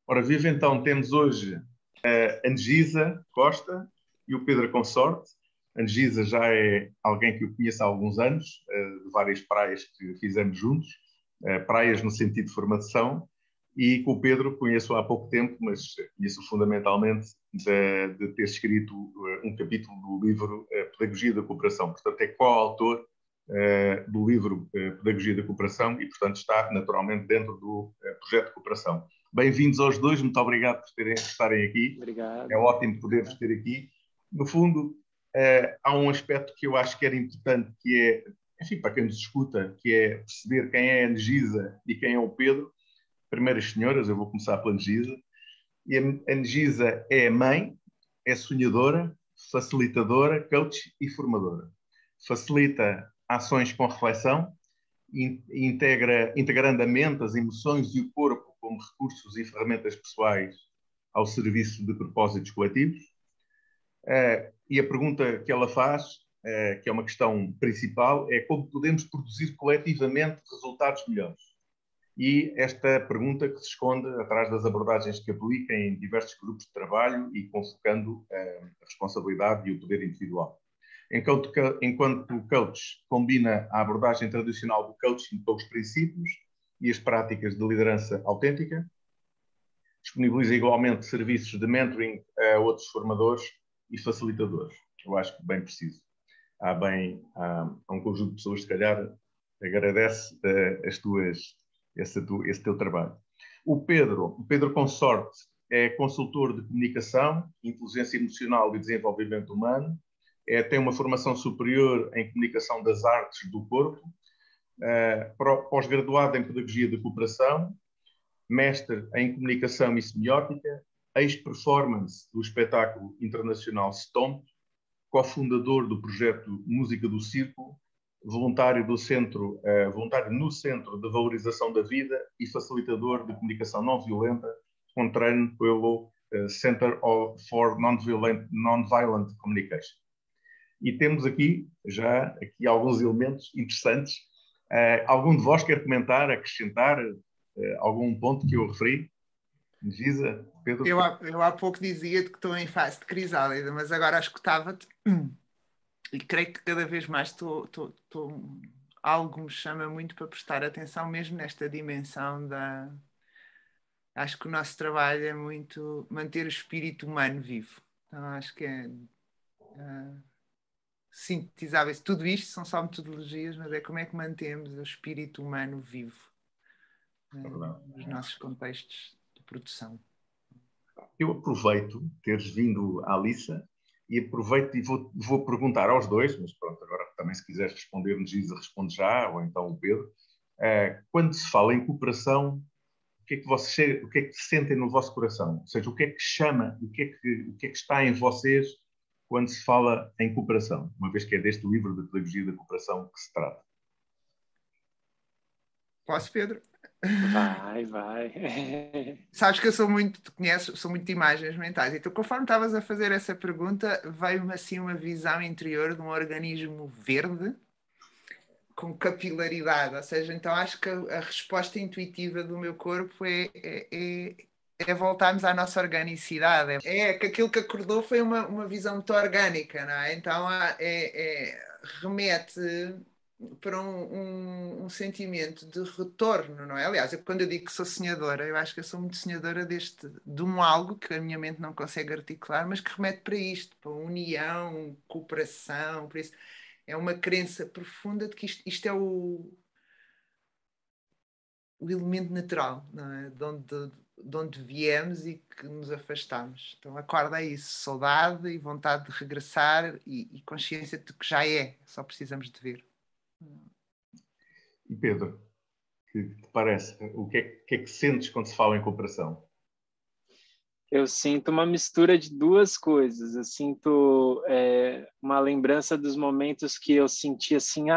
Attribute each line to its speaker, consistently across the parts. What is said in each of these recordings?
Speaker 1: Ora, viva então, temos hoje a Angisa Costa e o Pedro Consorte. A Angisa já é alguém que eu conheço há alguns anos, de várias praias que fizemos juntos, praias no sentido de formação, e com o Pedro conheço há pouco tempo, mas conheço fundamentalmente de ter escrito um capítulo do livro Pedagogia da Cooperação. Portanto, é coautor do livro Pedagogia da Cooperação e, portanto, está naturalmente dentro do projeto de cooperação. Bem-vindos aos dois, muito obrigado por estarem aqui.
Speaker 2: Obrigado.
Speaker 1: É ótimo poder-vos ter aqui. No fundo, há um aspecto que eu acho que era importante, que é, enfim, para quem nos escuta, que é perceber quem é a Angisa e quem é o Pedro. Primeiro as senhoras, eu vou começar pela Angisa. E a Angisa é mãe, é sonhadora, facilitadora, coach e formadora. Facilita ações com reflexão, integrando a mente, as emoções e o corpo como recursos e ferramentas pessoais ao serviço de propósitos coletivos. E a pergunta que ela faz, que é uma questão principal, é como podemos produzir coletivamente resultados melhores. E esta pergunta que se esconde atrás das abordagens que aplica em diversos grupos de trabalho e confocando a responsabilidade e o poder individual. Enquanto o coach combina a abordagem tradicional do coaching com os princípios e as práticas de liderança autêntica, disponibiliza igualmente serviços de mentoring a outros formadores e facilitadores. Eu acho que bem preciso. Há um conjunto de pessoas, se calhar, agradece esse teu trabalho. O Pedro Consorte é consultor de comunicação, inteligência emocional e desenvolvimento humano, tem uma formação superior em comunicação das artes do corpo, pós-graduado em pedagogia de cooperação, mestre em comunicação e semiótica, ex-performance do espetáculo internacional Stomp, cofundador do projeto Música do Círculo, voluntário no Centro de Valorização da Vida e facilitador de comunicação não violenta, com treino pelo Center for Nonviolent Communication. E temos aqui alguns elementos interessantes. Algum de vós quer comentar, acrescentar algum ponto que eu referi? Angisa, Pedro?
Speaker 3: Eu há pouco dizia-te que estou em fase de crisálida, mas agora escutava-te e creio que cada vez mais algo me chama muito para prestar atenção mesmo nesta dimensão da... Acho que o nosso trabalho é muito manter o espírito humano vivo. Então acho que é sintetizável. Tudo isto são só metodologias, mas é como é que mantemos o espírito humano vivo nos nossos contextos de produção.
Speaker 1: Eu aproveito teres vindo à Lissa e aproveito e vou perguntar aos dois, mas pronto, agora também se quiseres responder, Angisa responde já, ou então o Pedro. Quando se fala em cooperação, o que é que sentem no vosso coração? Ou seja, o que é que chama, o que é que está em vocês quando se fala em cooperação? Uma vez que é deste livro de Pedagogia da Cooperação que se trata.
Speaker 3: Posso, Pedro?
Speaker 2: Vai.
Speaker 3: Sabes que eu sou muito de imagens mentais. Então, conforme estavas a fazer essa pergunta, veio-me assim uma visão interior de um organismo verde com capilaridade. Ou seja, então acho que a resposta intuitiva do meu corpo é voltarmos à nossa organicidade. É que aquilo que acordou foi uma visão muito orgânica, não é? Então remete para um sentimento de retorno, não é? Aliás, quando eu digo que sou sonhadora, eu acho que eu sou muito sonhadora de um algo que a minha mente não consegue articular, mas que remete para isto, para união, cooperação, por isso é uma crença profunda de que isto é o elemento natural, não é? De onde viemos e que nos afastamos. Então acorda a isso, saudade e vontade de regressar e consciência de que já só precisamos de ver.
Speaker 1: E Pedro, que te parece? O que é que sentes quando se fala em cooperação?
Speaker 2: Eu sinto uma mistura de duas coisas. Eu sinto uma lembrança dos momentos que eu senti assim,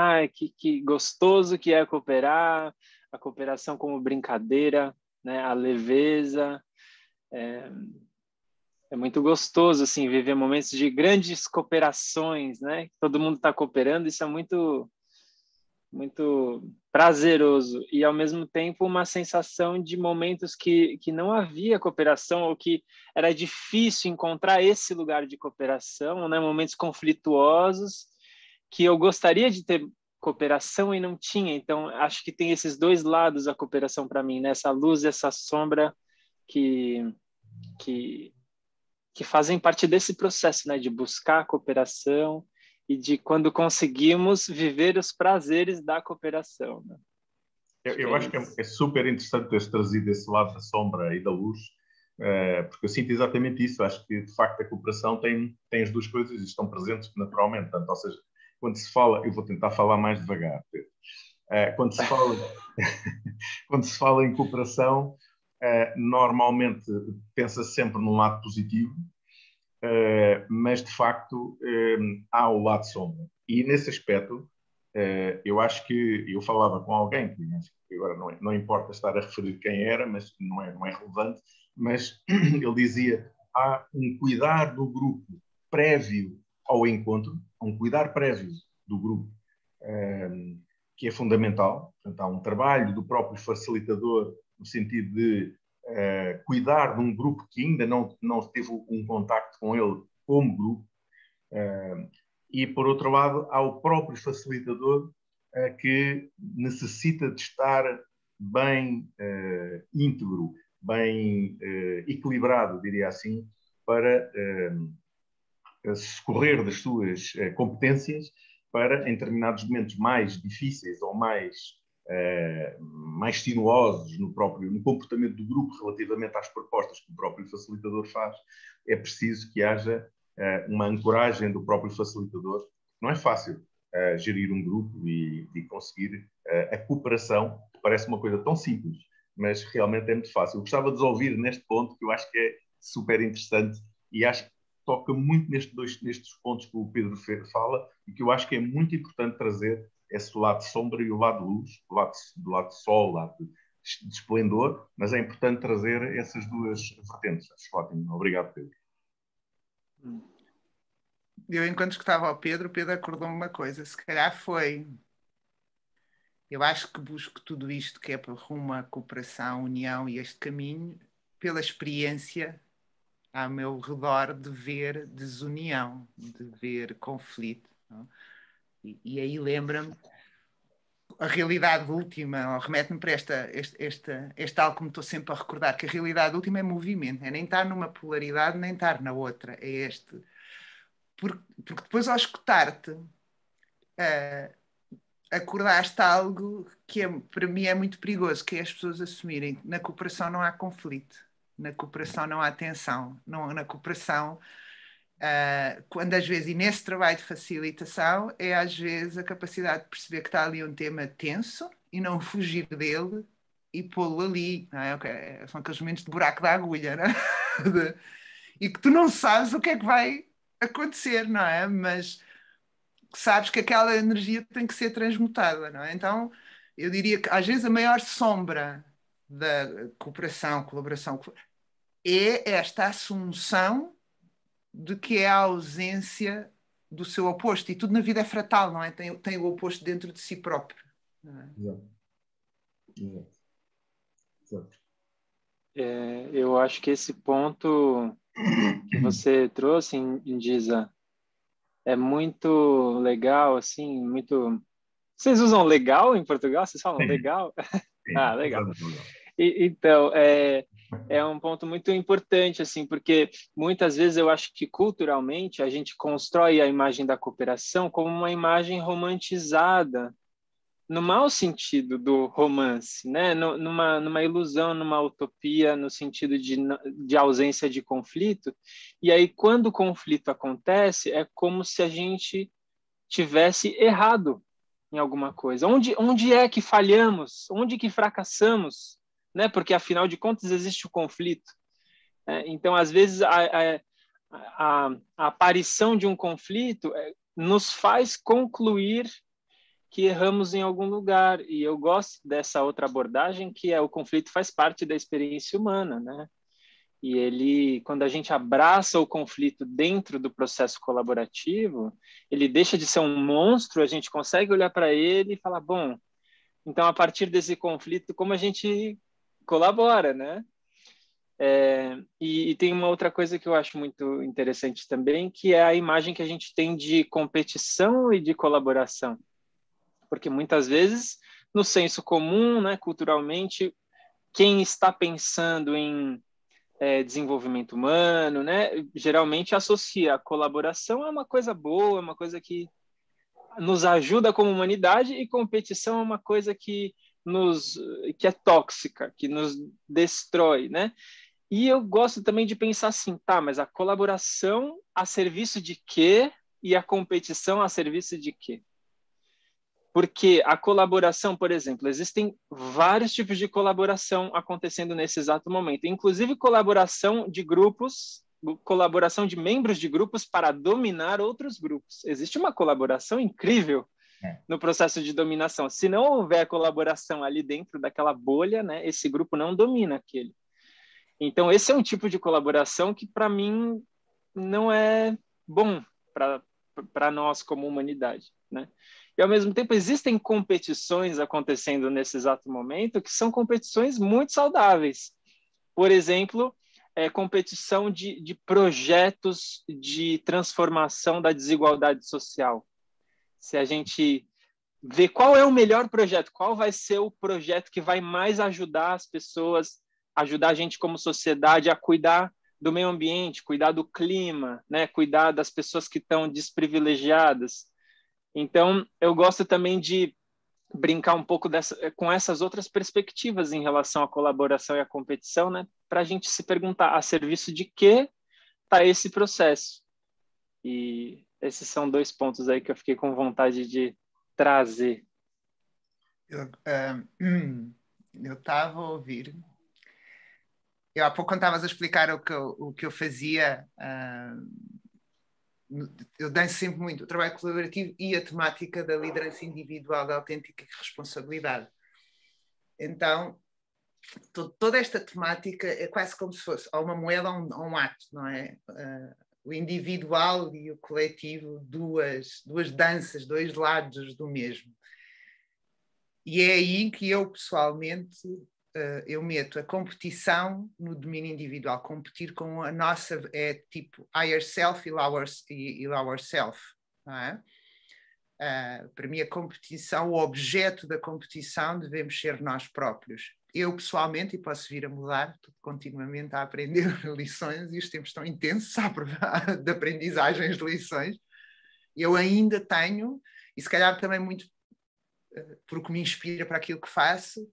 Speaker 2: que gostoso que é cooperar, a cooperação como brincadeira, né? A leveza. É muito gostoso assim, viver momentos de grandes cooperações, né? Todo mundo está cooperando, isso é muito prazeroso e, ao mesmo tempo, uma sensação de momentos que não havia cooperação ou que era difícil encontrar esse lugar de cooperação, né? Momentos conflituosos que eu gostaria de ter cooperação e não tinha. Então, acho que tem esses dois lados da cooperação para mim, né? Essa luz e essa sombra que fazem parte desse processo, né? De buscar a cooperação e de, quando conseguimos, viver os prazeres da cooperação, né?
Speaker 1: Eu acho que é super interessante teres trazido esse lado da sombra e da luz, porque eu sinto exatamente isso. Acho que, de facto, a cooperação tem as duas coisas e estão presentes naturalmente. Portanto, ou seja, quando se fala, eu vou tentar falar mais devagar, Pedro. Quando se fala em cooperação, normalmente pensa-se sempre num lado positivo, mas, de facto, há o lado sombra. E, nesse aspecto, eu acho que eu falava com alguém, que agora não importa estar a referir quem era, mas não é relevante, mas ele dizia: há um cuidar do grupo prévio ao encontro, um cuidar prévio do grupo, que é fundamental. Portanto, há um trabalho do próprio facilitador no sentido de cuidar de um grupo que ainda não teve um contacto com ele como grupo. E, por outro lado, há o próprio facilitador que necessita de estar bem íntegro, bem equilibrado, diria assim, para escorrer das suas competências para, em determinados momentos mais difíceis ou mais sinuosos no comportamento do grupo relativamente às propostas que o próprio facilitador faz, é preciso que haja uma ancoragem do próprio facilitador. Não é fácil gerir um grupo e conseguir a cooperação, que parece uma coisa tão simples, mas realmente é muito fácil. Eu gostava de ouvir neste ponto, que eu acho que é super interessante e acho que toca muito nestes pontos que o Pedro fala e que eu acho que é muito importante trazer esse lado de sombra e o lado de luz, do lado de sol, o lado de esplendor, mas é importante trazer essas duas vertentes. Acho ótimo. Obrigado, Pedro.
Speaker 3: Eu, enquanto escutava ao Pedro acordou-me uma coisa. Se calhar foi... Eu acho que busco tudo isto que é rumo à cooperação, união e este caminho pela experiência ao meu redor de ver desunião, de ver conflito. Não? E aí lembra-me a realidade última, remete-me para este algo que me estou sempre a recordar, que a realidade última é movimento, é nem estar numa polaridade, nem estar na outra, é este. Porque depois, ao escutar-te, acordaste algo que para mim é muito perigoso, que é as pessoas assumirem que na cooperação não há conflito, na cooperação não há tensão, na cooperação, quando às vezes, e nesse trabalho de facilitação, é às vezes a capacidade de perceber que está ali um tema tenso e não fugir dele e pô-lo ali, não é? Okay. São aqueles momentos de buraco da agulha, não é? E que tu não sabes o que é que vai acontecer, não é? Mas sabes que aquela energia tem que ser transmutada, não é? Então, eu diria que às vezes a maior sombra da cooperação, colaboração, é esta assunção de que é a ausência do seu oposto. E tudo na vida é fratal, não é? Tem o oposto dentro de si próprio. Não é?
Speaker 1: Exato.
Speaker 2: Eu acho que esse ponto que você trouxe, Indisa, é muito legal, assim, muito... Vocês usam legal em Portugal? Vocês falam legal? Ah, legal. Então, é um ponto muito importante, assim, porque muitas vezes eu acho que culturalmente a gente constrói a imagem da cooperação como uma imagem romantizada, no mau sentido do romance, né? Numa ilusão, numa utopia, no sentido de ausência de conflito. E aí, quando o conflito acontece, é como se a gente tivesse errado em alguma coisa. Onde é que falhamos? Onde que fracassamos? Né? Porque, afinal de contas, existe o conflito. Então, às vezes, a aparição de um conflito nos faz concluir que erramos em algum lugar. E eu gosto dessa outra abordagem, que é o conflito faz parte da experiência humana, né? E ele, quando a gente abraça o conflito dentro do processo colaborativo, ele deixa de ser um monstro, a gente consegue olhar para ele e falar, bom, Então, a partir desse conflito, como a gente colabora, né? E tem uma outra coisa que eu acho muito interessante também, que é a imagem que a gente tem de competição e de colaboração. Porque muitas vezes, no senso comum, né, culturalmente, quem está pensando em desenvolvimento humano, né, geralmente associa a colaboração a uma coisa boa, uma coisa que nos ajuda como humanidade, e competição é uma coisa que é tóxica, que nos destrói, né? E eu gosto também de pensar assim, tá, mas a colaboração a serviço de quê e a competição a serviço de quê? Porque a colaboração, por exemplo, existem vários tipos de colaboração acontecendo nesse exato momento, inclusive colaboração de grupos, colaboração de membros de grupos para dominar outros grupos. Existe uma colaboração incrível no processo de dominação. Se não houver colaboração ali dentro daquela bolha, né, esse grupo não domina aquele. Então, esse é um tipo de colaboração que, para mim, não é bom para nós como humanidade, né? E, ao mesmo tempo, existem competições acontecendo nesse exato momento que são competições muito saudáveis. Por exemplo, competição de projetos de transformação da desigualdade social. Se a gente vê qual é o melhor projeto, qual vai ser o projeto que vai mais ajudar as pessoas, ajudar a gente como sociedade a cuidar do meio ambiente, cuidar do clima, né? Cuidar das pessoas que estão desprivilegiadas. Então, eu gosto também de brincar um pouco com essas outras perspectivas em relação à colaboração e à competição, né? Para a gente se perguntar a serviço de que está esse processo. E esses são 2 pontos aí que eu fiquei com vontade de trazer.
Speaker 3: Eu estava a ouvir. Eu há pouco, quando estavas a explicar o que eu fazia, eu danço sempre muito o trabalho colaborativo e a temática da liderança individual, da autêntica responsabilidade. Então, toda esta temática é quase como se fosse ou uma moeda ou um ato, não é? O individual e o coletivo, duas danças, 2 lados do mesmo. E é aí que eu, pessoalmente, eu meto a competição no domínio individual. Competir com a nossa, é tipo higher self e lower self, não é? Para mim, a competição, o objeto da competição devemos ser nós próprios. Eu, pessoalmente, e posso vir a mudar, estou continuamente a aprender lições, e os tempos estão intensos de aprendizagens de lições. Eu ainda tenho, e se calhar também muito porque me inspira para aquilo que faço,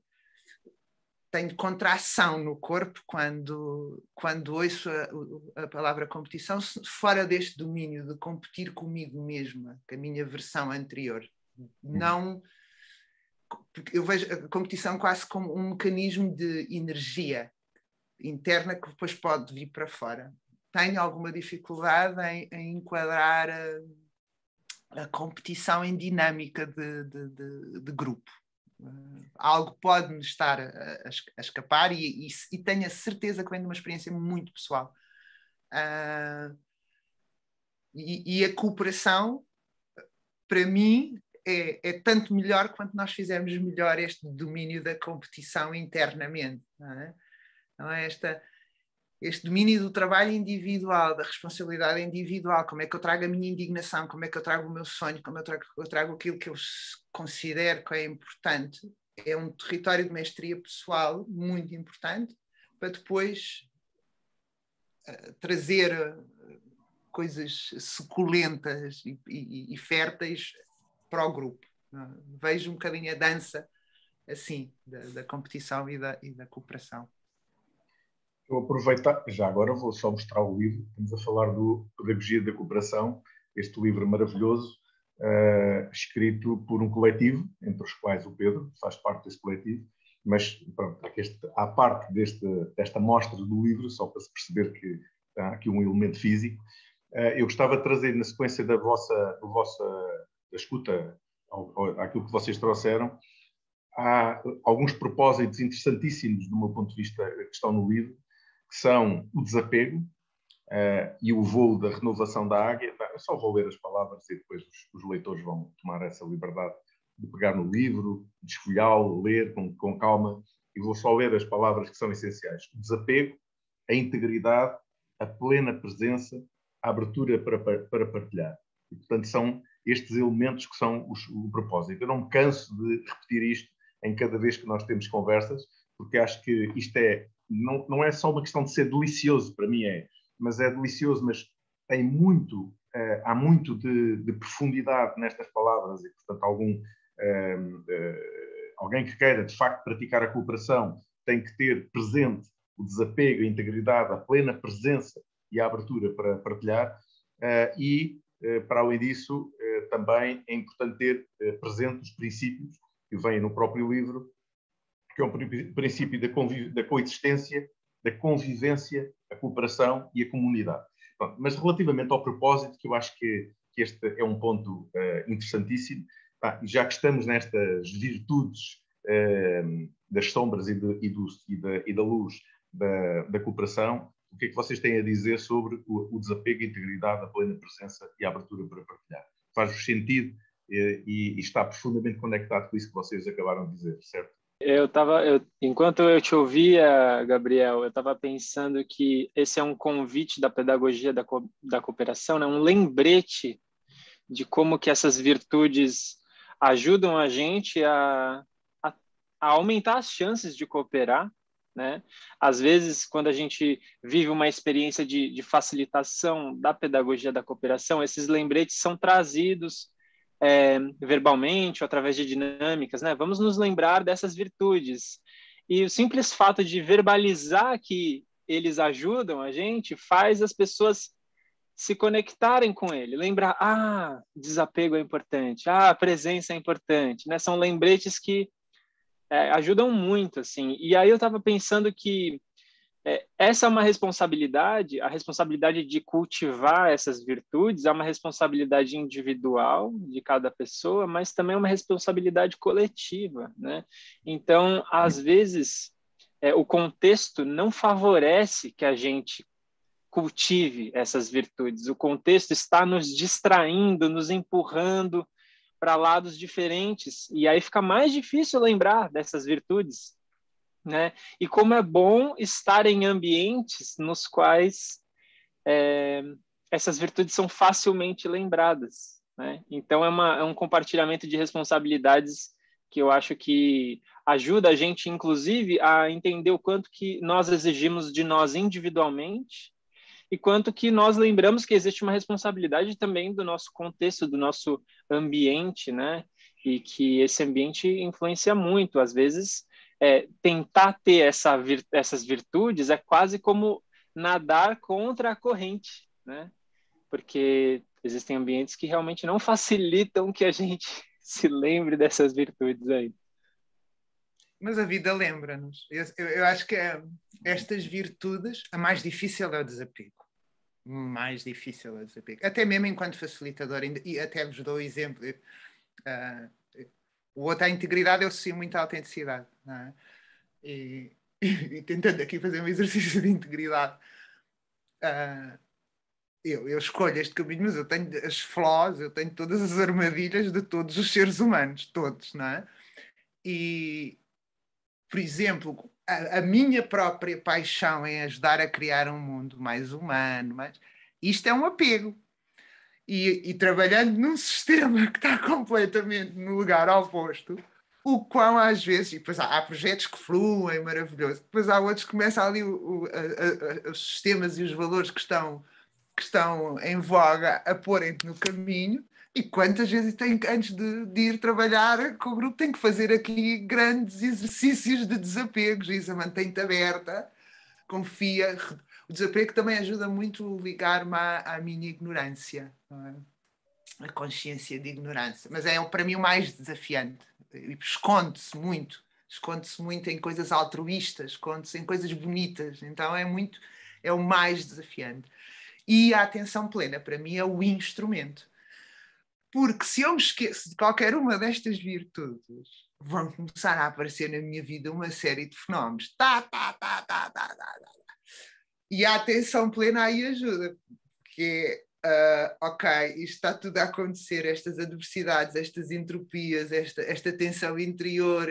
Speaker 3: tenho contração no corpo quando ouço a palavra competição, fora deste domínio de competir comigo mesma, com a minha versão anterior. Não, porque eu vejo a competição quase como um mecanismo de energia interna que depois pode vir para fora. Tenho alguma dificuldade em enquadrar a competição em dinâmica de grupo. Algo pode-me estar a escapar e tenho a certeza que vem de uma experiência muito pessoal. E a cooperação, para mim, é tanto melhor quanto nós fizermos melhor este domínio da competição internamente. Não é? Não é este domínio do trabalho individual, da responsabilidade individual, como é que eu trago a minha indignação, como é que eu trago o meu sonho, como eu trago aquilo que eu considero que é importante, é um território de mestria pessoal muito importante, para depois trazer coisas suculentas e férteis para o grupo. Vejo um bocadinho a dança assim, da competição e da cooperação.
Speaker 1: Vou aproveitar, já agora vou só mostrar o livro, estamos a falar do Pedagogia da Cooperação, este livro maravilhoso, escrito por um coletivo, entre os quais o Pedro faz parte desse coletivo, mas pronto, à parte desta mostra do livro, só para se perceber que há aqui um elemento físico, eu gostava de trazer na sequência da escuta àquilo que vocês trouxeram, há alguns propósitos interessantíssimos do meu ponto de vista que estão no livro, que são o desapego e o voo da renovação da águia. Eu só vou ler as palavras e depois os leitores vão tomar essa liberdade de pegar no livro, de esfolhá-lo, ler com calma, e vou só ler as palavras que são essenciais. O desapego, a integridade, a plena presença, a abertura para partilhar. E, portanto, são estes elementos que são o propósito. Eu não me canso de repetir isto em cada vez que nós temos conversas, porque acho que isto não é só uma questão de ser delicioso, para mim mas é delicioso, mas tem muito, há muito de profundidade nestas palavras e, portanto, alguém que queira, de facto, praticar a cooperação tem que ter presente o desapego, a integridade, a plena presença e a abertura para partilhar para além disso, também é importante ter presente os princípios que vêm no próprio livro, que é o princípio da coexistência, da convivência, a cooperação e a comunidade. Pronto, mas relativamente ao propósito, que eu acho que este é um ponto interessantíssimo, já que estamos nestas virtudes das sombras e da luz da cooperação, o que é que vocês têm a dizer sobre o desapego, a integridade, a plena presença e a abertura para partilhar? Faz-vos sentido e está profundamente conectado com isso que vocês acabaram de dizer, certo?
Speaker 2: Enquanto eu te ouvia, Gabriel, eu estava pensando que esse é um convite da pedagogia da cooperação, né? Um lembrete de como que essas virtudes ajudam a gente a aumentar as chances de cooperar, né? Às vezes, quando a gente vive uma experiência de facilitação da pedagogia da cooperação, esses lembretes são trazidos verbalmente ou através de dinâmicas, né? Vamos nos lembrar dessas virtudes. E o simples fato de verbalizar que eles ajudam a gente faz as pessoas se conectarem com ele, lembrar, desapego é importante, a presença é importante, né? São lembretes que ajudam muito, assim. E aí eu estava pensando que essa é uma responsabilidade, a responsabilidade de cultivar essas virtudes é uma responsabilidade individual de cada pessoa, mas também é uma responsabilidade coletiva, né? Então, às vezes, o contexto não favorece que a gente cultive essas virtudes. O contexto está nos distraindo, nos empurrando para lados diferentes, e aí fica mais difícil lembrar dessas virtudes, né? E como é bom estar em ambientes nos quais essas virtudes são facilmente lembradas, né? Então é um compartilhamento de responsabilidades que eu acho que ajuda a gente, inclusive, a entender o quanto que nós exigimos de nós individualmente e quanto que nós lembramos que existe uma responsabilidade também do nosso contexto, do nosso ambiente, né? E que esse ambiente influencia muito. Às vezes, tentar ter essas virtudes é quase como nadar contra a corrente, né? Porque existem ambientes que realmente não facilitam que a gente se lembre dessas virtudes aí.
Speaker 3: Mas a vida lembra-nos. Eu acho que estas virtudes, a mais difícil é o desapego. Mais difícil é o desapego. Até mesmo enquanto facilitador, e até vos dou o exemplo. O outro, a integridade, eu associo muito à autenticidade. Não é? E tentando aqui fazer um exercício de integridade, eu escolho este caminho, mas eu tenho as flaws, eu tenho todas as armadilhas de todos os seres humanos, todos, não é? E, por exemplo, a minha própria paixão em ajudar a criar um mundo mais humano, isto é um apego. E trabalhando num sistema que está completamente no lugar oposto, o quão às vezes, e depois há projetos que fluem, maravilhoso, depois há outros que começam ali os sistemas e os valores que estão em voga a porem-te no caminho, e quantas vezes antes de ir trabalhar com o grupo, tem que fazer aqui grandes exercícios de desapegos, isso, mantém-te aberta, confia. O desapego também ajuda muito a ligar-me à minha ignorância, não é? A consciência de ignorância, mas é para mim o mais desafiante. Esconde-se muito em coisas altruístas, esconde-se em coisas bonitas, então é o mais desafiante. E a atenção plena, para mim, é o instrumento. Porque se eu me esqueço de qualquer uma destas virtudes, vão começar a aparecer na minha vida uma série de fenómenos. E a atenção plena aí ajuda, porque ok, isto está tudo a acontecer, estas adversidades, estas entropias, esta tensão interior,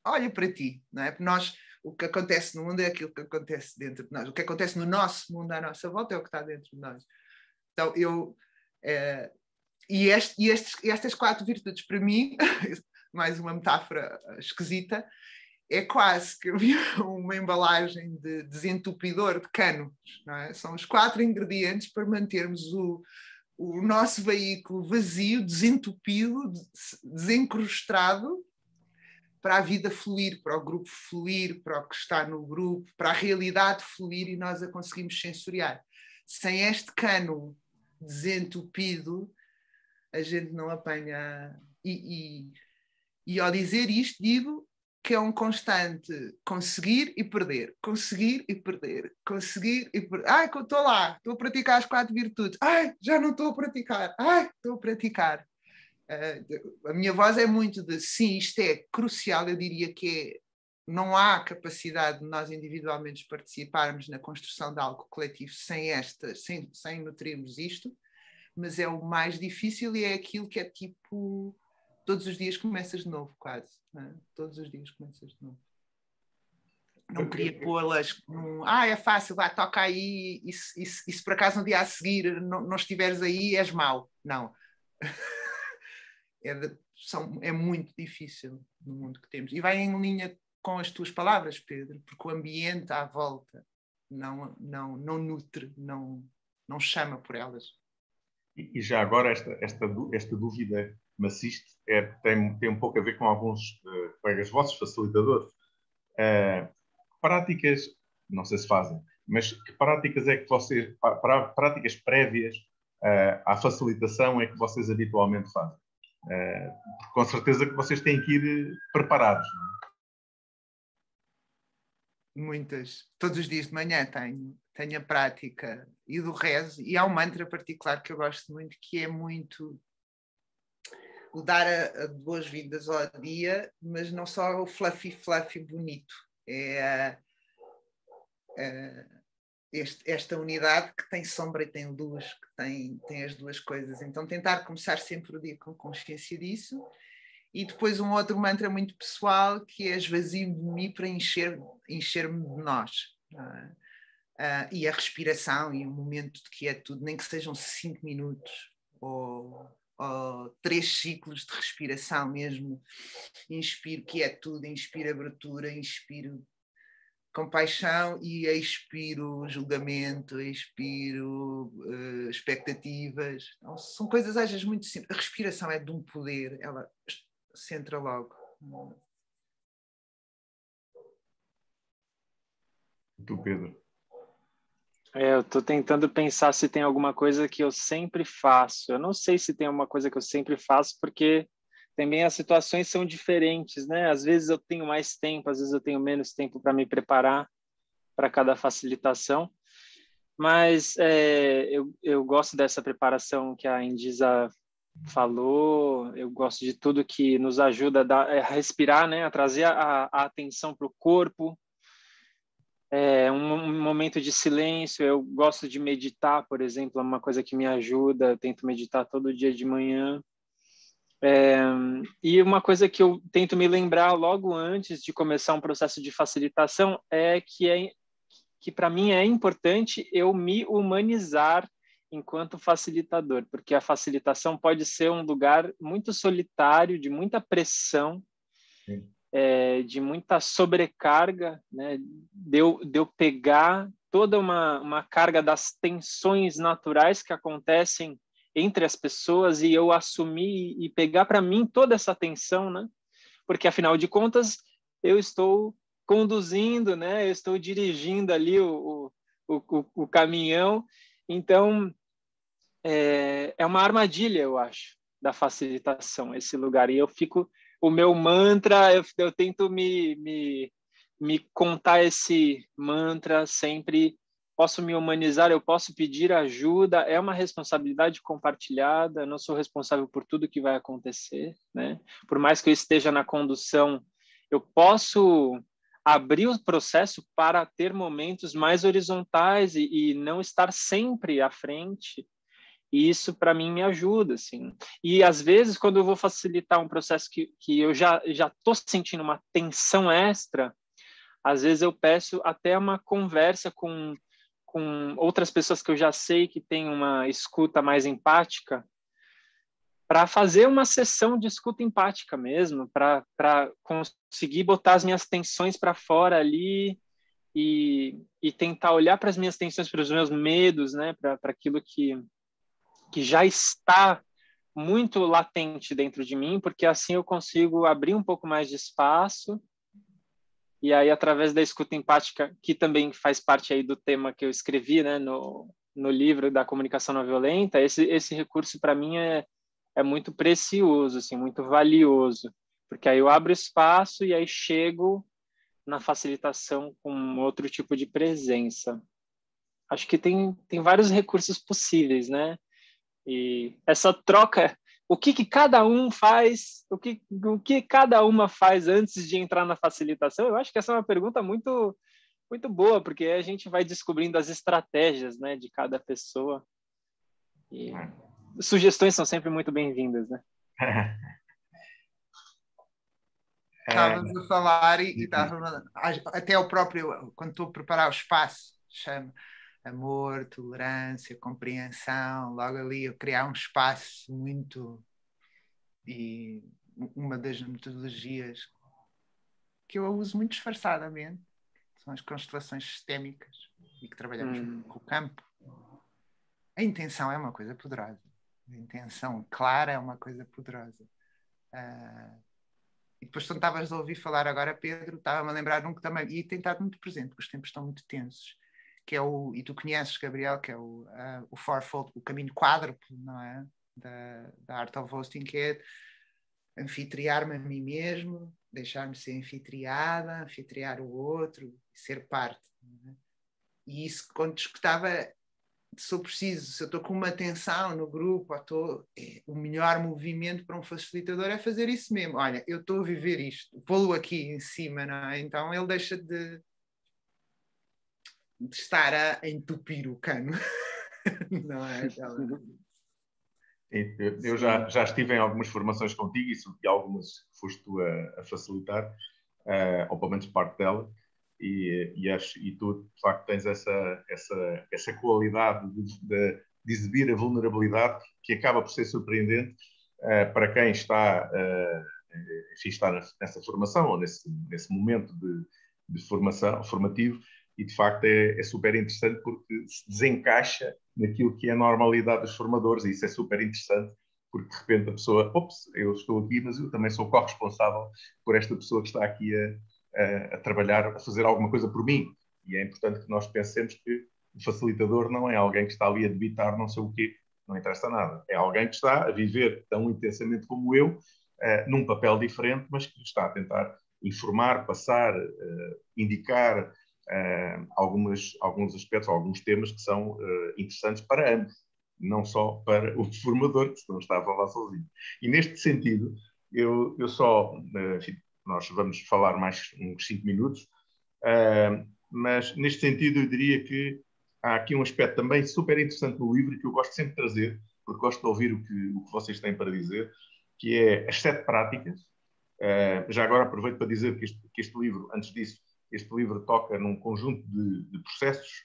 Speaker 3: olha para ti, não é? Porque nós, o que acontece no mundo é aquilo que acontece dentro de nós. O que acontece no nosso mundo, à nossa volta, é o que está dentro de nós. Então, estas 4 virtudes, para mim, mais uma metáfora esquisita, é quase que eu vi uma embalagem de desentupidor de canos, não é? São os 4 ingredientes para mantermos o nosso veículo vazio, desentupido, desencrustado, para a vida fluir, para o grupo fluir, para o que está no grupo, para a realidade fluir e nós a conseguimos sensoriar. Sem este cano desentupido, a gente não apanha. E ao dizer isto, digo que é um constante conseguir e perder, conseguir e perder, conseguir e perder. Ai, estou lá, estou a praticar as 4 virtudes. Ai, já não estou a praticar. Ai, estou a praticar. A minha voz é muito de sim, isto é crucial. Eu diria que não há capacidade de nós individualmente participarmos na construção de algo coletivo sem nutrirmos isto, mas é o mais difícil e é aquilo que é tipo todos os dias começas de novo, quase, não é? Todos os dias começas de novo. Não queria pô-las é fácil, vai, toca aí e se por acaso no dia a seguir não estiveres aí és mau. Não. É muito difícil no mundo que temos. E vai em linha com as tuas palavras, Pedro, porque o ambiente à volta não nutre, não chama por elas.
Speaker 1: E já agora esta dúvida me assiste, tem um pouco a ver com alguns colegas vossos, facilitadores. Práticas, não sei se fazem, mas que práticas é que vocês, práticas prévias à facilitação é que vocês habitualmente fazem? Com certeza que vocês têm que ir preparados, não é?
Speaker 3: Muitas. Todos os dias de manhã tenho a prática e do rezo, e há um mantra particular que eu gosto muito, que é muito o dar a boas-vindas ao dia, mas não só o fluffy bonito. É esta unidade que tem sombra e tem luz, que tem as duas coisas. Então tentar começar sempre o dia com consciência disso. E depois um outro mantra muito pessoal, que é esvazio de mim para encher-me de nós. E a respiração e o momento de quietude, nem que sejam 5 minutos ou 3 ciclos de respiração mesmo. Inspiro quietude, inspiro abertura, inspiro compaixão e expiro julgamento, expiro expectativas. Então, são coisas às vezes muito simples. A respiração é de um poder, ela centra logo.
Speaker 1: Tu, Pedro?
Speaker 2: Eu estou tentando pensar se tem alguma coisa que eu sempre faço. Eu não sei se tem alguma coisa que eu sempre faço, porque também as situações são diferentes, né? Às vezes eu tenho mais tempo, às vezes eu tenho menos tempo para me preparar para cada facilitação. Mas eu gosto dessa preparação que a Indisa falou, eu gosto de tudo que nos ajuda a respirar, né? A trazer a atenção para o corpo. Um momento de silêncio. Eu gosto de meditar, por exemplo, é uma coisa que me ajuda. Eu tento meditar todo dia de manhã. E uma coisa que eu tento me lembrar logo antes de começar um processo de facilitação é que para mim é importante eu me humanizar enquanto facilitador, porque a facilitação pode ser um lugar muito solitário, de muita pressão, de muita sobrecarga, né? De eu pegar toda uma carga das tensões naturais que acontecem entre as pessoas e eu assumir e pegar para mim toda essa tensão, né? Porque, afinal de contas, eu estou conduzindo, né? Eu estou dirigindo ali o caminhão. Então, é uma armadilha, eu acho, da facilitação, esse lugar. E o meu mantra, eu tento me contar esse mantra sempre. Posso me humanizar, eu posso pedir ajuda, é uma responsabilidade compartilhada, eu não sou responsável por tudo que vai acontecer, né? Por mais que eu esteja na condução, eu posso abrir o processo para ter momentos mais horizontais e não estar sempre à frente. E isso, para mim, me ajuda, assim. E, às vezes, quando eu vou facilitar um processo que eu já estou sentindo uma tensão extra, às vezes eu peço até uma conversa com outras pessoas que eu já sei que têm uma escuta mais empática, para fazer uma sessão de escuta empática mesmo, para conseguir botar as minhas tensões para fora ali e tentar olhar para as minhas tensões, para os meus medos, né, para aquilo que já está muito latente dentro de mim, porque assim eu consigo abrir um pouco mais de espaço. E aí, através da escuta empática, que também faz parte aí do tema que eu escrevi, né, no livro da comunicação não violenta, esse recurso para mim é muito precioso, assim, muito valioso, porque aí eu abro espaço e aí chego na facilitação com outro tipo de presença. Acho que tem vários recursos possíveis, né? E essa troca, o que cada um faz, o que cada uma faz antes de entrar na facilitação, eu acho que essa é uma pergunta muito, muito boa, porque a gente vai descobrindo as estratégias, né, de cada pessoa. E sugestões são sempre muito bem-vindas, né?
Speaker 3: Estavas a falar e estava até o próprio, quando estou a preparar o espaço, chama amor, tolerância, compreensão, logo ali eu criar um espaço muito. E uma das metodologias que eu uso muito disfarçadamente são as constelações sistémicas e que trabalhamos com o campo. A intenção é uma coisa poderosa. A intenção clara é uma coisa poderosa. E depois, quando estavas a ouvir falar agora, Pedro, estava-me a lembrar de um que também, e tem estado muito presente, porque os tempos estão muito tensos, que é e tu conheces, Gabriel, que é o Fourfold, o caminho quádruplo, não é? Da Art of Hosting, que é anfitriar-me a mim mesmo, deixar-me ser anfitriada, anfitriar o outro, ser parte. Não é? E isso, quando discutava, se eu preciso, se eu estou com uma tensão no grupo, o melhor movimento para um facilitador é fazer isso mesmo. Olha, eu estou a viver isto, pô-lo aqui em cima, não é? Então ele deixa de estar a entupir o cano. Não é?
Speaker 1: Eu já estive em algumas formações contigo e algumas que foste tu a facilitar, ou pelo menos parte dela, e tu, de facto, tens essa qualidade de exibir a vulnerabilidade que acaba por ser surpreendente para quem está, enfim, está nessa formação ou nesse momento de formação, formativo, e de facto é super interessante porque se desencaixa naquilo que é a normalidade dos formadores, e isso é super interessante porque de repente a pessoa, eu estou aqui, mas eu também sou corresponsável por esta pessoa que está aqui a trabalhar, a fazer alguma coisa por mim. E é importante que nós pensemos que o facilitador não é alguém que está ali a debitar não sei o quê, não interessa nada. É alguém que está a viver tão intensamente como eu, num papel diferente, mas que está a tentar informar, passar, indicar alguns aspectos, alguns temas que são interessantes para ambos, não só para o formador, que não está a falar sozinho. E neste sentido, eu só, enfim, nós vamos falar mais uns 5 minutos, mas neste sentido eu diria que há aqui um aspecto também super interessante no livro que eu gosto sempre de trazer, porque gosto de ouvir o que vocês têm para dizer, que é as 7 práticas. Já agora aproveito para dizer que este livro, antes disso, este livro toca num conjunto de processos,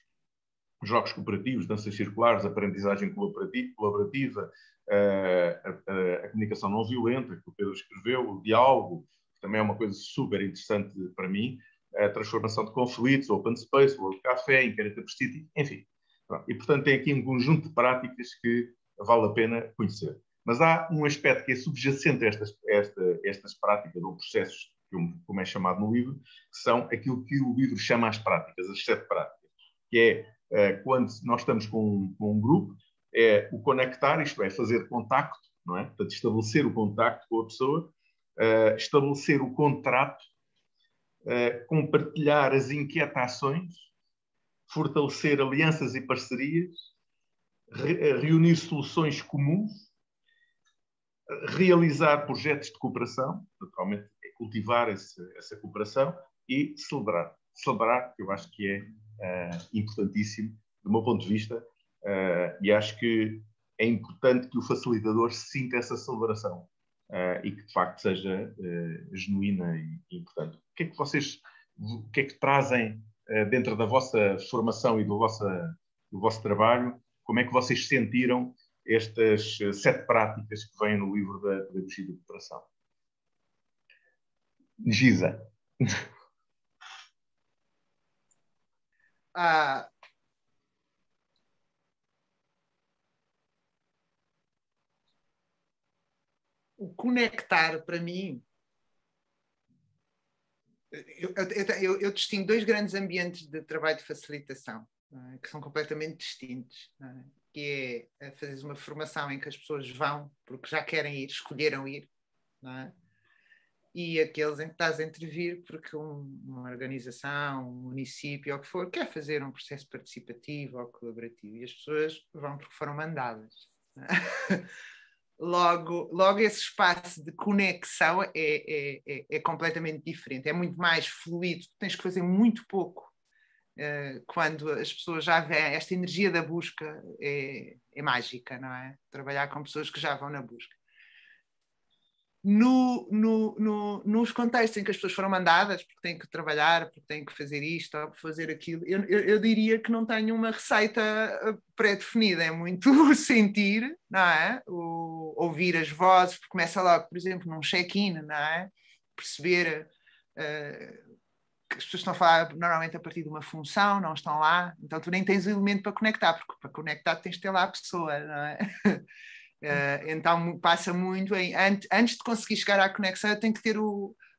Speaker 1: jogos cooperativos, danças circulares, aprendizagem colaborativa, a comunicação não violenta, que o Pedro escreveu, o diálogo, que também é uma coisa super interessante para mim, a transformação de conflitos, o Open Space, o World Café, Incarnate City, enfim. E, portanto, tem aqui um conjunto de práticas que vale a pena conhecer. Mas há um aspecto que é subjacente a estas práticas ou processos, como é chamado no livro, que são aquilo que o livro chama as práticas, as 7 práticas, que é quando nós estamos com um grupo, é o conectar, isto é, fazer contacto, não é? Portanto, estabelecer o contacto com a pessoa, estabelecer o contrato, compartilhar as inquietações, fortalecer alianças e parcerias, reunir soluções comuns, realizar projetos de cooperação, naturalmente é cultivar essa cooperação, e celebrar. Celebrar, que eu acho que é importantíssimo, do meu ponto de vista, e acho que é importante que o facilitador sinta essa celebração e que, de facto, seja genuína e importante. O que é que trazem dentro da vossa formação e do vosso trabalho? Como é que vocês sentiram estas 7 práticas que vêm no livro da Pedagogia da Cooperação? Gisa.
Speaker 3: O conectar, para mim, eu distingo 2 grandes ambientes de trabalho de facilitação, que são completamente distintos, que é fazer uma formação em que as pessoas vão porque já querem ir, escolheram ir, não é? E aqueles em que estás a intervir porque uma organização, um município, ou o que for, quer fazer um processo participativo ou colaborativo, e as pessoas vão porque foram mandadas. Não é? Logo esse espaço de conexão é completamente diferente, é muito mais fluido, tens que fazer muito pouco. Quando as pessoas já veem, esta energia da busca é mágica, não é? Trabalhar com pessoas que já vão na busca. Nos contextos em que as pessoas foram mandadas, porque têm que trabalhar, porque têm que fazer isto ou fazer aquilo, eu diria que não tenho uma receita pré-definida, é muito sentir, não é? Ouvir as vozes, porque começa logo, por exemplo, num check-in, não é? Perceber que as pessoas estão a falar normalmente a partir de uma função, não estão lá, então tu nem tens o elemento para conectar, porque para conectar tens de ter lá a pessoa, não é? Então passa muito em antes de conseguir chegar à conexão, eu tenho que ter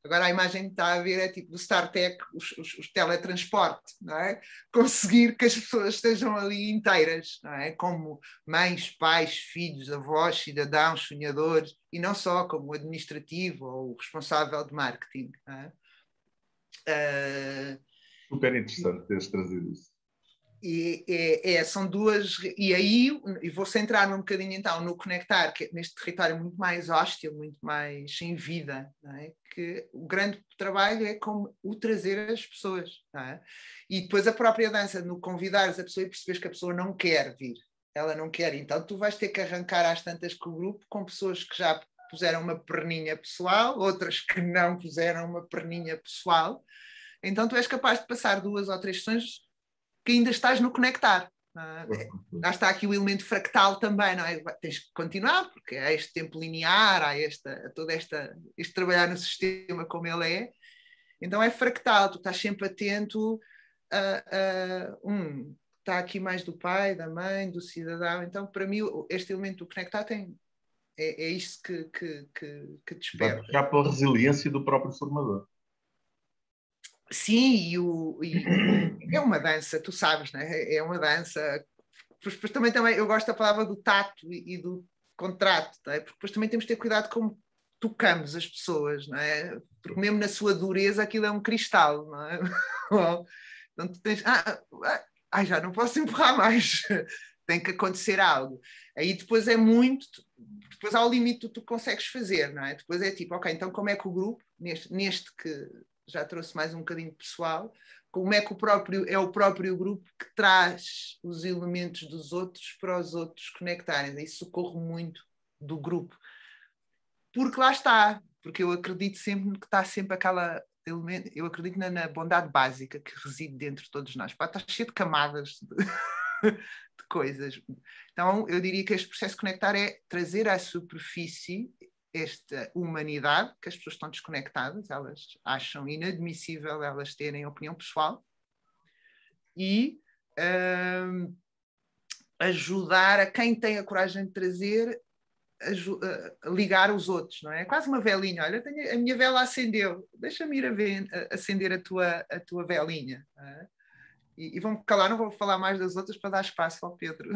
Speaker 3: agora a imagem que está a ver é tipo do Star Trek, os teletransporte, não é? Conseguir que as pessoas estejam ali inteiras, não é? Como mães, pais, filhos, avós, cidadãos, sonhadores, e não só como o administrativo ou o responsável de marketing, não é?
Speaker 1: Super interessante teres trazido isso.
Speaker 3: São 2, e aí vou centrar-me um bocadinho então no conectar, que é neste território muito mais hostil, muito mais sem vida, não é? Que o grande trabalho é como o trazer as pessoas, não é? E depois a própria dança, no convidares a pessoa e percebes que a pessoa não quer vir, ela não quer, então tu vais ter que arrancar às tantas com o grupo, com pessoas que já puseram uma perninha pessoal, outras que não puseram uma perninha pessoal, então tu és capaz de passar 2 ou 3 sessões que ainda estás no conectar. Lá está aqui o elemento fractal também, não é? Tens que continuar, porque há este tempo linear, há este trabalhar no sistema como ele é. Então é fractal, tu estás sempre atento está aqui mais do pai, da mãe, do cidadão. Então, para mim, este elemento do conectar é isto que desperta.
Speaker 1: Vai puxar pela resiliência do próprio formador.
Speaker 3: Sim, é uma dança, tu sabes, né? É uma dança. Depois também eu gosto da palavra do tato e do contrato, né? Porque depois também temos de ter cuidado como tocamos as pessoas, não é? Porque mesmo na sua dureza aquilo é um cristal, não é? Então tu tens, já não posso empurrar mais, tem que acontecer algo. Aí depois é muito, depois há o limite do que tu consegues fazer, não é? Depois é tipo, ok, então como é que o grupo, neste que já trouxe mais um bocadinho pessoal, como é que o próprio grupo que traz os elementos dos outros para os outros conectarem. Isso socorre muito do grupo. Porque lá está, porque eu acredito sempre que está sempre aquela elemento, eu acredito na bondade básica que reside dentro de todos nós. Está cheio de camadas de coisas. Então eu diria que este processo de conectar é trazer à superfície esta humanidade, que as pessoas estão desconectadas, elas acham inadmissível elas terem opinião pessoal, e ajudar a quem tem a coragem de trazer a ligar os outros, não é? É quase uma velinha, olha, a minha vela acendeu, deixa-me ir acender a tua velinha. É? E vamos calar, não vou falar mais das outras para dar espaço ao Pedro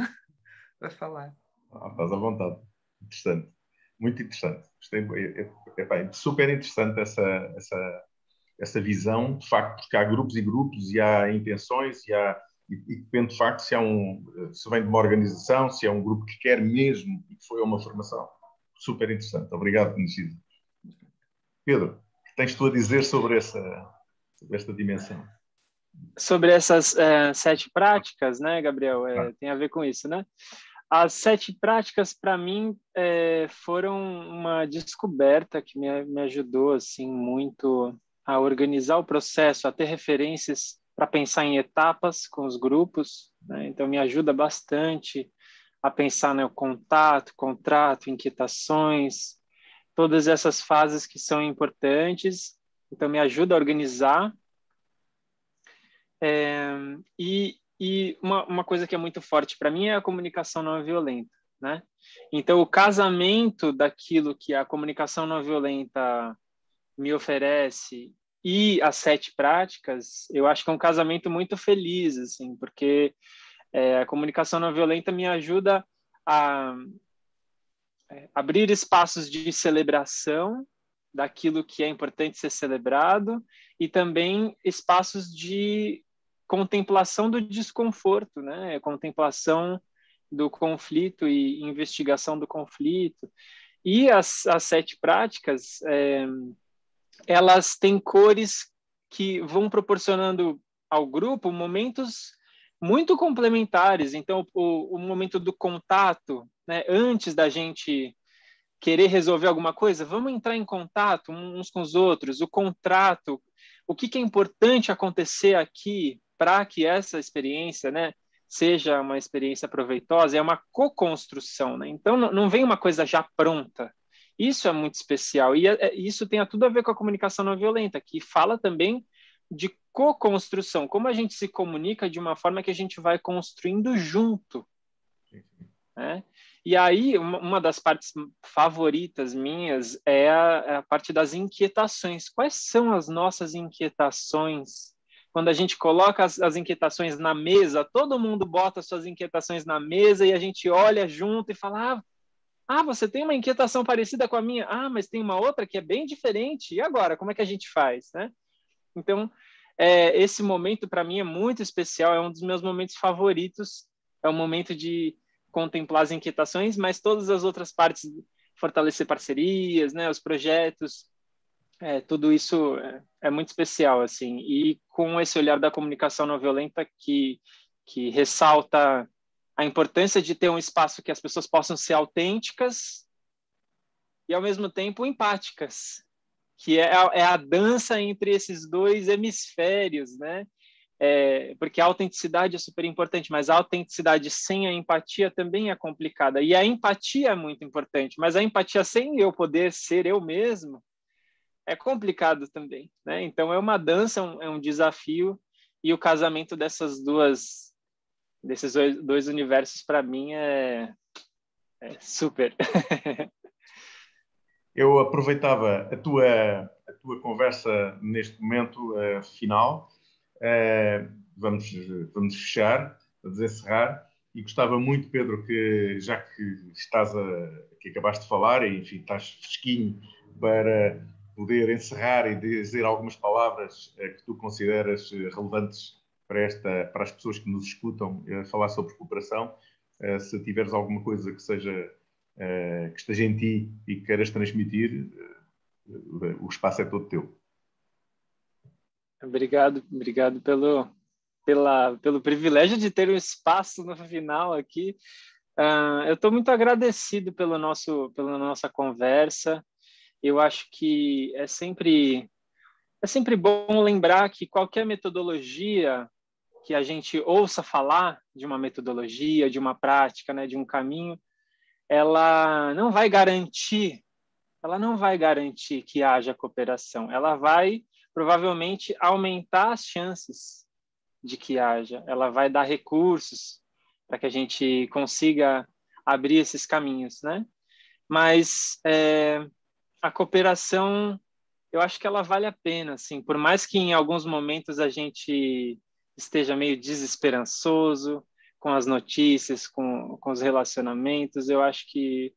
Speaker 3: para falar.
Speaker 1: Estás à vontade. Interessante. Muito interessante. É super interessante essa visão, de facto, porque há grupos e grupos e há intenções e depende, de facto, se vem de uma organização, se é um grupo que quer mesmo e que foi a uma formação. Super interessante. Obrigado, Nigida. Pedro, o que tens tu a dizer sobre essa... sobre esta dimensão.
Speaker 2: Sobre essas 7 práticas, né, Gabriel? Tem a ver com isso, né? As 7 práticas, para mim, foram uma descoberta que me ajudou assim, muito a organizar o processo, a ter referências para pensar em etapas com os grupos, né? Então, me ajuda bastante a pensar no contato, contrato, inquietações, todas essas fases que são importantes. Então, me ajuda a organizar. E uma coisa que é muito forte para mim é a comunicação não violenta, né? Então, o casamento daquilo que a comunicação não violenta me oferece e as 7 práticas, eu acho que é um casamento muito feliz, assim, porque a comunicação não violenta me ajuda a abrir espaços de celebração daquilo que é importante ser celebrado e também espaços de contemplação do desconforto, né? Contemplação do conflito e investigação do conflito. E as 7 práticas, elas têm cores que vão proporcionando ao grupo momentos muito complementares. Então, o momento do contato, né? Antes da gente querer resolver alguma coisa, vamos entrar em contato uns com os outros. O contrato, o que é importante acontecer aqui para que essa experiência, né, seja uma experiência proveitosa, é uma co-construção, né? Então, não vem uma coisa já pronta. Isso é muito especial. E isso tem tudo a ver com a comunicação não violenta, que fala também de co-construção, como a gente se comunica de uma forma que a gente vai construindo junto, né? E aí, uma das partes favoritas minhas é a parte das inquietações. Quais são as nossas inquietações? Quando a gente coloca as inquietações na mesa, todo mundo bota suas inquietações na mesa e a gente olha junto e fala, você tem uma inquietação parecida com a minha? Mas tem uma outra que é bem diferente. E agora, como é que a gente faz, né? Então, esse momento, para mim, é muito especial. É um dos meus momentos favoritos. É o momento de contemplar as inquietações, mas todas as outras partes, fortalecer parcerias, né, os projetos, tudo isso é muito especial, assim. E com esse olhar da comunicação não violenta que ressalta a importância de ter um espaço que as pessoas possam ser autênticas e, ao mesmo tempo, empáticas, que é a dança entre esses 2 hemisférios, né? Porque a autenticidade é super importante, mas a autenticidade sem a empatia também é complicada. E a empatia é muito importante, mas a empatia sem eu poder ser eu mesmo é complicado também, né? Então é uma dança, é um desafio, e o casamento desses dois universos para mim é super.
Speaker 1: Eu aproveitava a tua conversa neste momento final. Vamos fechar, a desencerrar, e gostava muito, Pedro, que já que que acabaste de falar, e enfim, estás fresquinho para poder encerrar e dizer algumas palavras que tu consideras relevantes para as pessoas que nos escutam, falar sobre cooperação. Se tiveres alguma coisa que esteja em ti e que queiras transmitir, o espaço é todo teu.
Speaker 2: Obrigado pelo privilégio de ter um espaço no final aqui. Eu estou muito agradecido pela nossa conversa. Eu acho que é sempre bom lembrar que qualquer metodologia que a gente ouça falar de uma metodologia, de uma prática, né, de um caminho, ela não vai garantir que haja cooperação. Ela vai provavelmente aumentar as chances de que haja. Ela vai dar recursos para que a gente consiga abrir esses caminhos, né? Mas a cooperação, eu acho que ela vale a pena, assim, por mais que em alguns momentos a gente esteja meio desesperançoso com as notícias, com os relacionamentos, eu acho que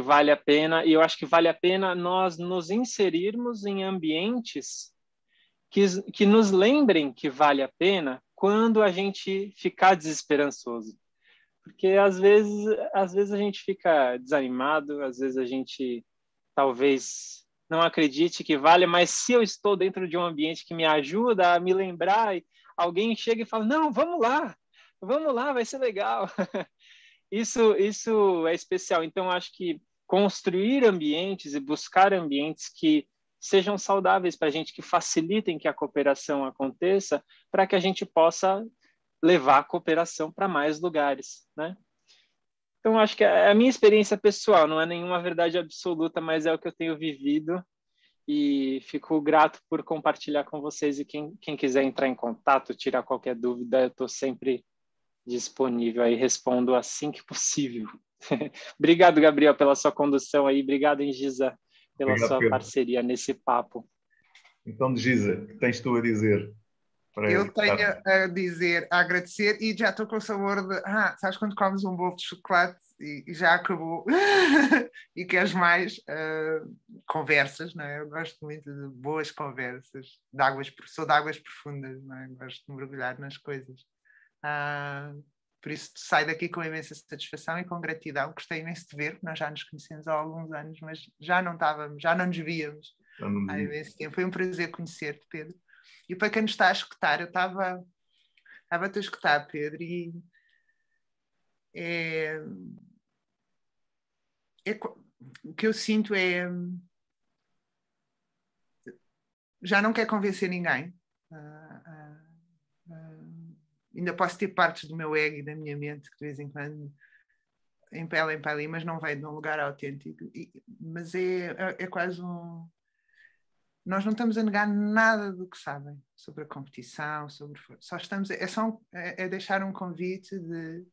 Speaker 2: vale a pena, e eu acho que vale a pena nós nos inserirmos em ambientes que nos lembrem que vale a pena quando a gente ficar desesperançoso. Porque às vezes a gente fica desanimado, às vezes a gente talvez não acredite que vale, mas se eu estou dentro de um ambiente que me ajuda a me lembrar, alguém chega e fala, não, vamos lá, vai ser legal. Isso é especial. Então, acho que construir ambientes e buscar ambientes que sejam saudáveis para a gente, que facilitem que a cooperação aconteça, para que a gente possa levar a cooperação para mais lugares, né? Então, acho que é a minha experiência pessoal, não é nenhuma verdade absoluta, mas é o que eu tenho vivido e fico grato por compartilhar com vocês. E quem quiser entrar em contato, tirar qualquer dúvida, eu estou sempre disponível e respondo assim que possível. Obrigado, Gabriel, pela sua condução aí. Obrigado, Engisa, pela
Speaker 1: Obrigado,
Speaker 2: sua
Speaker 1: Pedro.
Speaker 2: parceria nesse papo.
Speaker 1: Então, Gisa, o que tens tu a dizer?
Speaker 3: Eu tenho a dizer, a agradecer, e já estou com o sabor de... sabes quando comes um bolo de chocolate e já acabou e queres mais? Conversas, não é? Eu gosto muito de boas conversas, sou de águas profundas, não é? Gosto de mergulhar nas coisas. Por isso saio daqui com imensa satisfação e com gratidão. Gostei imenso de ver, nós já nos conhecemos há alguns anos, mas já não nos víamos há imenso tempo. Foi um prazer conhecer-te, Pedro. E para quem nos está a escutar, eu estava a te escutar, Pedro, e o que eu sinto é já não quero convencer ninguém. Ainda posso ter partes do meu ego e da minha mente que de vez em quando empelam para ali, mas não vem de um lugar autêntico. Mas é quase um... Nós não estamos a negar nada do que sabem sobre a competição, só estamos... É deixar um convite de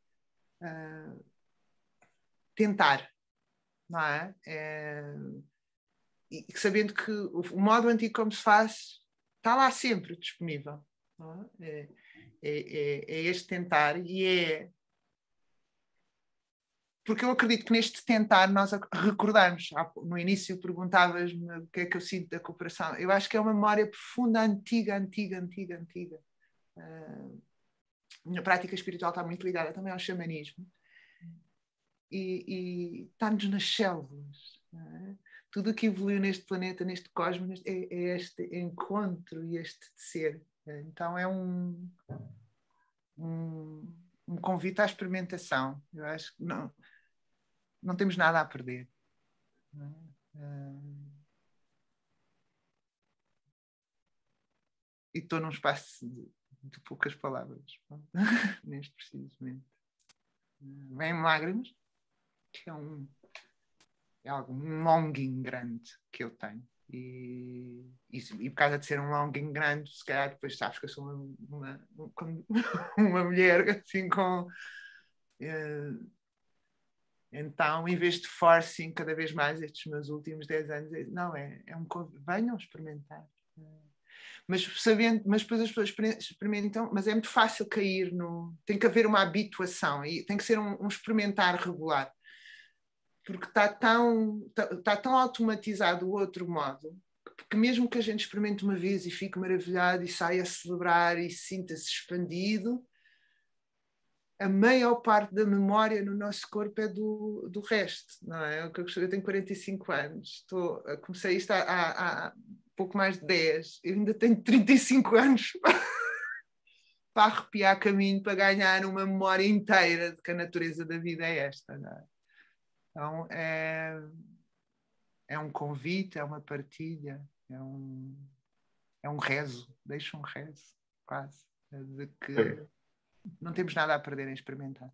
Speaker 3: tentar, não é? E sabendo que o modo antigo como se faz está lá sempre disponível. Não é? É este tentar, e porque eu acredito que neste tentar nós recordamos. No início perguntavas-me o que é que eu sinto da cooperação. Eu acho que é uma memória profunda, antiga. A minha prática espiritual está muito ligada também ao xamanismo, e está-nos nas células. Não é? Tudo o que evoluiu neste planeta, neste cosmos, é este encontro e este ser. Então é um convite à experimentação. Eu acho que não temos nada a perder. E estou num espaço de poucas palavras, neste preciso momento. Vêm lágrimas, que é algo, um longing grande que eu tenho. E por causa de ser um longing grande, se calhar depois sabes que eu sou uma mulher assim com... Então, em vez de forcing cada vez mais estes meus últimos 10 anos, não, é um convite, venham experimentar. Mas depois as pessoas experimentam, mas é muito fácil cair tem que haver uma habituação, e tem que ser um experimentar regular. Porque está tão automatizado o outro modo, que mesmo que a gente experimente uma vez e fique maravilhado e saia a celebrar e sinta-se expandido, a maior parte da memória no nosso corpo é do resto, não é? Eu tenho 45 anos, comecei isto há pouco mais de 10, eu ainda tenho 35 anos para arrepiar caminho, para ganhar uma memória inteira de que a natureza da vida é esta, não é? Então é um convite, é uma partilha, é um rezo, deixa um rezo, quase, de que não temos nada a perder em experimentar.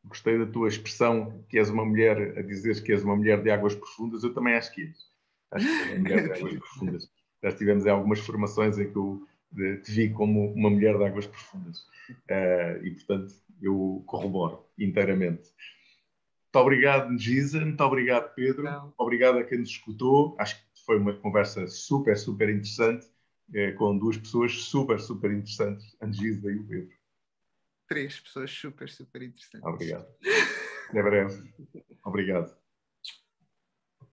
Speaker 1: Gostei da tua expressão, que és uma mulher, a dizeres que és uma mulher de águas profundas. Eu também acho que és. Acho que és uma mulher de águas profundas. Já tivemos em algumas formações em que eu te vi como uma mulher de águas profundas. E, portanto, eu corroboro inteiramente. Muito obrigado, Gisa. Muito obrigado, Pedro.
Speaker 3: Não.
Speaker 1: Obrigado a quem nos escutou. Acho que foi uma conversa super, super interessante, com duas pessoas super, super interessantes, a Gisa e o Pedro.
Speaker 3: 3 pessoas super, super interessantes.
Speaker 1: Obrigado. Até breve. Obrigado.